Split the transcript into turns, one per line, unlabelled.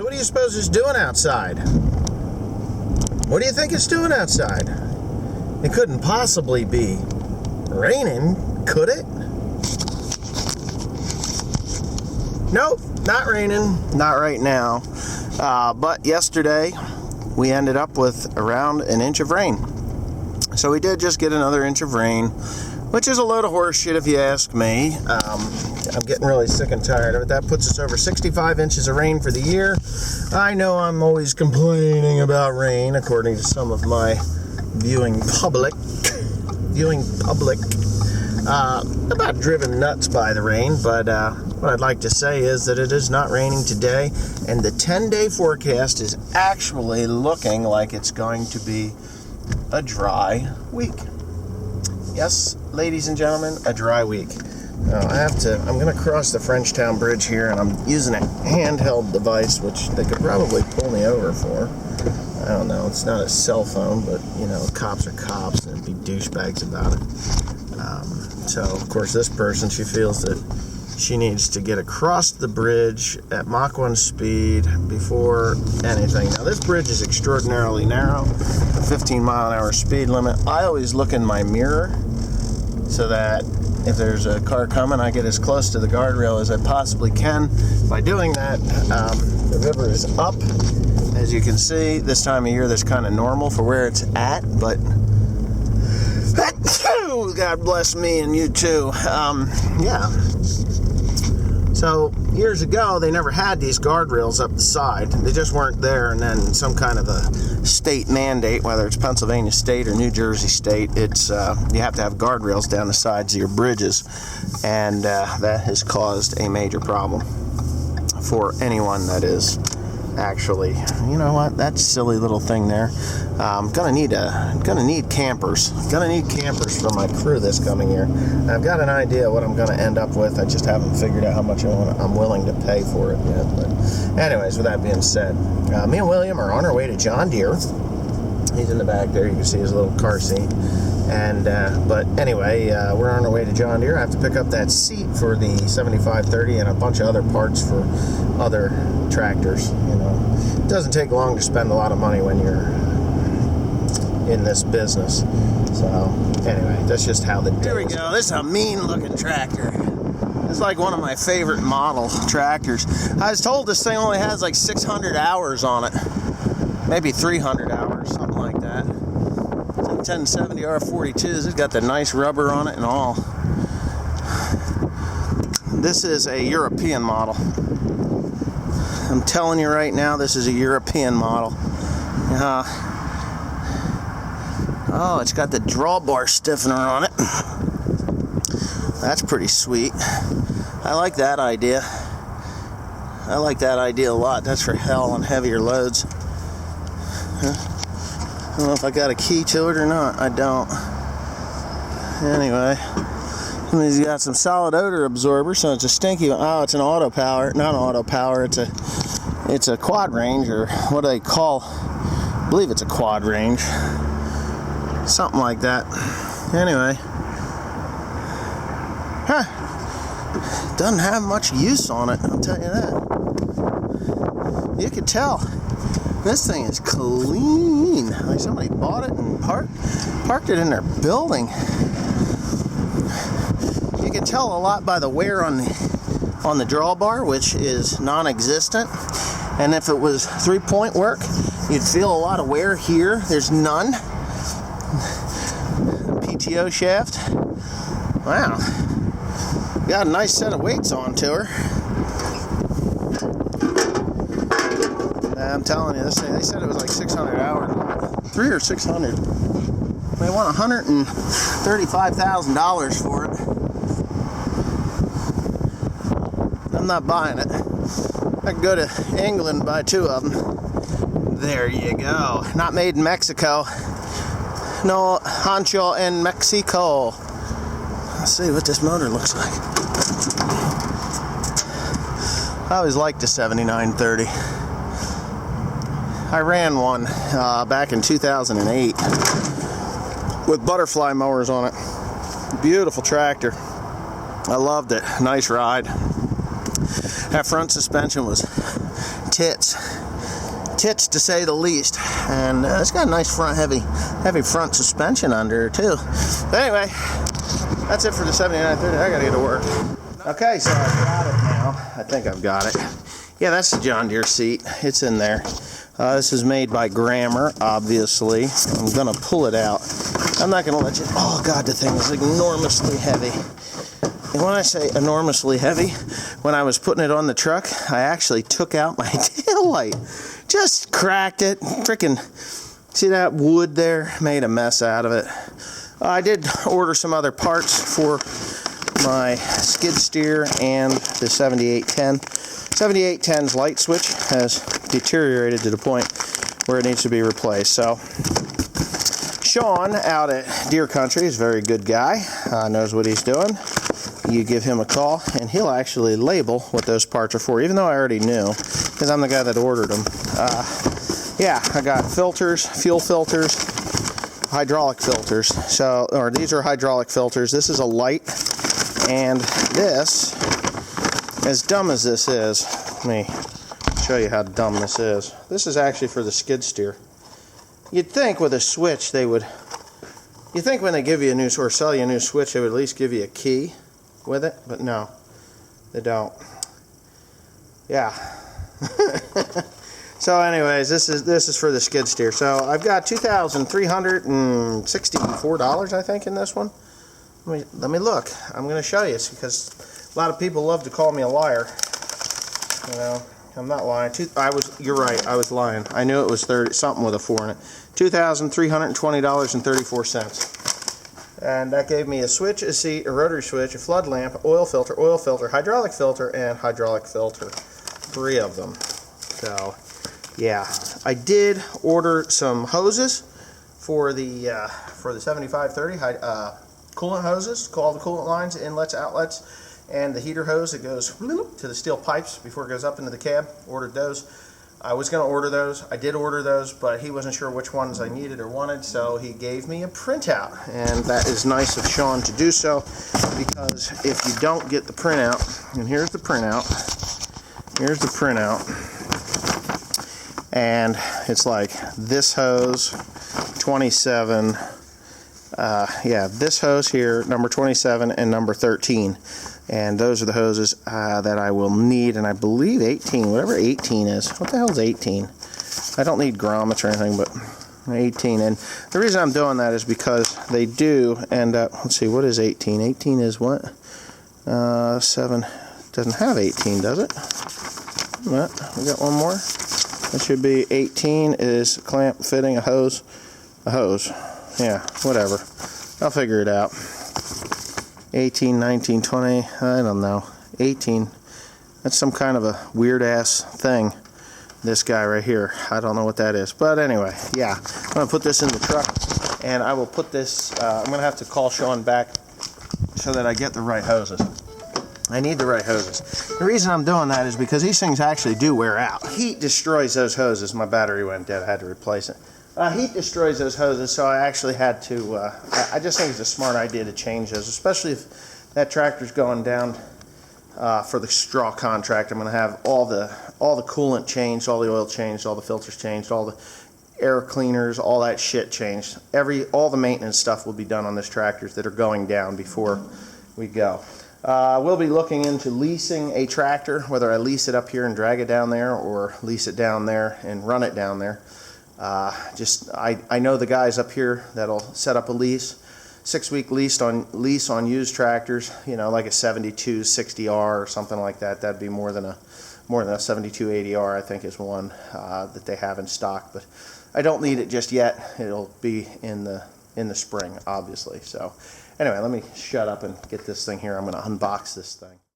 So what do you suppose it's doing outside? What do you think it's doing outside? It couldn't possibly be raining, could it? Nope, not raining. Not right now. But yesterday, we ended up with around an inch of rain. So we did just get another inch of rain, which is a load of horse shit if you ask me. I'm getting really sick and tired of it. That puts us over 65 inches of rain for the year. I know I'm always complaining about rain, according to some of my viewing public. About driven nuts by the rain, but what I'd like to say is that it is not raining today, and the 10-day forecast is actually looking like it's going to be a dry week. Yes, ladies and gentlemen, a dry week. I'm going to cross the Frenchtown Bridge here, and I'm using a handheld device, which they could probably pull me over for. I don't know, it's not a cell phone, but, you know, cops are cops, and be douchebags about it. So, of course, this person, she feels that she needs to get across the bridge at Mach 1 speed before anything. Now, this bridge is extraordinarily narrow, 15-mile-an-hour speed limit. I always look in my mirror so that if there's a car coming, I get as close to the guardrail as I possibly can. By doing that, the river is up. As you can see, this time of year, that's kind of normal for where it's at, but God bless me and you too. Yeah. So, years ago, they never had these guardrails up the side. They just weren't there, and then some kind of a state mandate, whether it's Pennsylvania State or New Jersey State, it's you have to have guardrails down the sides of your bridges, and that has caused a major problem for anyone that is actually, you know what, that silly little thing there. Gonna need campers. Gonna need campers for my crew this coming year. I've got an idea what I'm gonna end up with. I just haven't figured out how much I'm willing to pay for it yet. But anyways, with that being said, me and William are on our way to John Deere. He's in the back there. You can see his little car seat. And but anyway, we're on our way to John Deere. I have to pick up that seat for the 7530 and a bunch of other parts for other tractors. You know, it doesn't take long to spend a lot of money when you're in this business. So anyway, that's just how the day. Here we go. This is a mean-looking tractor. It's like one of my favorite model tractors. I was told this thing only has like 600 hours on it, maybe 300 hours, something like that. 1070 R42s. It's got the nice rubber on it and all. This is a European model. I'm telling you right now, this is a European model. Oh, it's got the drawbar stiffener on it. That's pretty sweet. I like that idea. I like that idea a lot. That's for hell on heavier loads. I don't know if I got a key to it or not. I don't. Anyway, he's got some solid odor absorber, so it's a stinky. Oh, it's an auto power. Not an auto power. It's a quad range, or what do they call? I believe it's a quad range. Something like that. Anyway, doesn't have much use on it. I'll tell you that. You could tell. This thing is clean. Like somebody bought it and parked it in their building. You can tell a lot by the wear on the drawbar, which is non-existent. And if it was 3-point work, you'd feel a lot of wear here. There's none. PTO shaft. Wow. Got a nice set of weights on to her. I'm telling you, this thing, they said it was like 600 hours. 300 or 600. They want $135,000 for it. I'm not buying it. I could go to England and buy 2 of them. There you go. Not made in Mexico. No Hancho en Mexico. Let's see what this motor looks like. I always liked the 7930. I ran one back in 2008 with butterfly mowers on it. Beautiful tractor. I loved it. Nice ride. That front suspension was tits to say the least. And it's got a nice front, heavy front suspension under it too. But anyway, that's it for the 7930. I gotta get to work. Okay, so I've got it now. I think I've got it. Yeah, that's the John Deere seat. It's in there. This is made by Grammer, obviously. I'm gonna pull it out. I'm not gonna let you. Oh God, the thing is enormously heavy. And when I say enormously heavy, when I was putting it on the truck, I actually took out my tail light. Just cracked it. Freaking, see that wood there? Made a mess out of it. I did order some other parts for my skid steer and the 7810. 7810's light switch has deteriorated to the point where it needs to be replaced. So Sean out at Deer Country is a very good guy, knows what he's doing. You give him a call and he'll actually label what those parts are for, even though I already knew because I'm the guy that ordered them. Yeah, I got filters, fuel filters, hydraulic filters. So, or these are hydraulic filters. This is a light, and this, as dumb as this is, let me show you how dumb this is. This is actually for the skid steer. You'd think with a switch they would, you think when they give you a new, or sell you a new switch, they would at least give you a key with it, but no, they don't. Yeah. So anyways, this is for the skid steer. So I've got $2,364, I think, in this one. Let me look. I'm going to show you, because a lot of people love to call me a liar. You know, I'm not lying. You're right. I was lying. I knew it was 30 something with a 4 in it. $2,320.34. And that gave me a switch, a seat, a rotary switch, a flood lamp, oil filter, hydraulic filter, and hydraulic filter. 3 of them. So, yeah. I did order some hoses for the 7530 coolant hoses, all the coolant lines, inlets, outlets, and the heater hose that goes to the steel pipes before it goes up into the cab. Ordered those. I was going to order those. I did order those, but he wasn't sure which ones I needed or wanted, so he gave me a printout. And that is nice of Sean to do so, because if you don't get the printout, and here's the printout, and it's like this hose, 27, yeah, this hose here, number 27 and number 13. And those are the hoses that I will need, and I believe 18, whatever 18 is. What the hell is 18? I don't need grommets or anything, but 18. And the reason I'm doing that is because they do end up, let's see, what is 18? 18 is what? 7, doesn't have 18, does it? What? We got one more. It should be 18 is clamp fitting a hose. Yeah, whatever. I'll figure it out. 18, 19, 20, I don't know. 18. That's some kind of a weird ass thing. This guy right here. I don't know what that is. But anyway, yeah. I'm going to put this in the truck, and I will put this, I'm going to have to call Sean back so that I get the right hoses. I need the right hoses. The reason I'm doing that is because these things actually do wear out. Heat destroys those hoses. My battery went dead. I had to replace it. Heat destroys those hoses, so I actually had to, I just think it's a smart idea to change those, especially if that tractor's going down for the straw contract. I'm going to have all the coolant changed, all the oil changed, all the filters changed, all the air cleaners, all that shit changed. All the maintenance stuff will be done on this tractors that are going down before we go. We'll be looking into leasing a tractor, whether I lease it up here and drag it down there, or lease it down there and run it down there. I know the guys up here that'll set up a lease, 6-week lease on used tractors, you know, like a 7260R or something like that. That'd be more than a 7280R, I think, is one that they have in stock. But I don't need it just yet. It'll be in the spring, obviously. So anyway, let me shut up and get this thing here. I'm going to unbox this thing.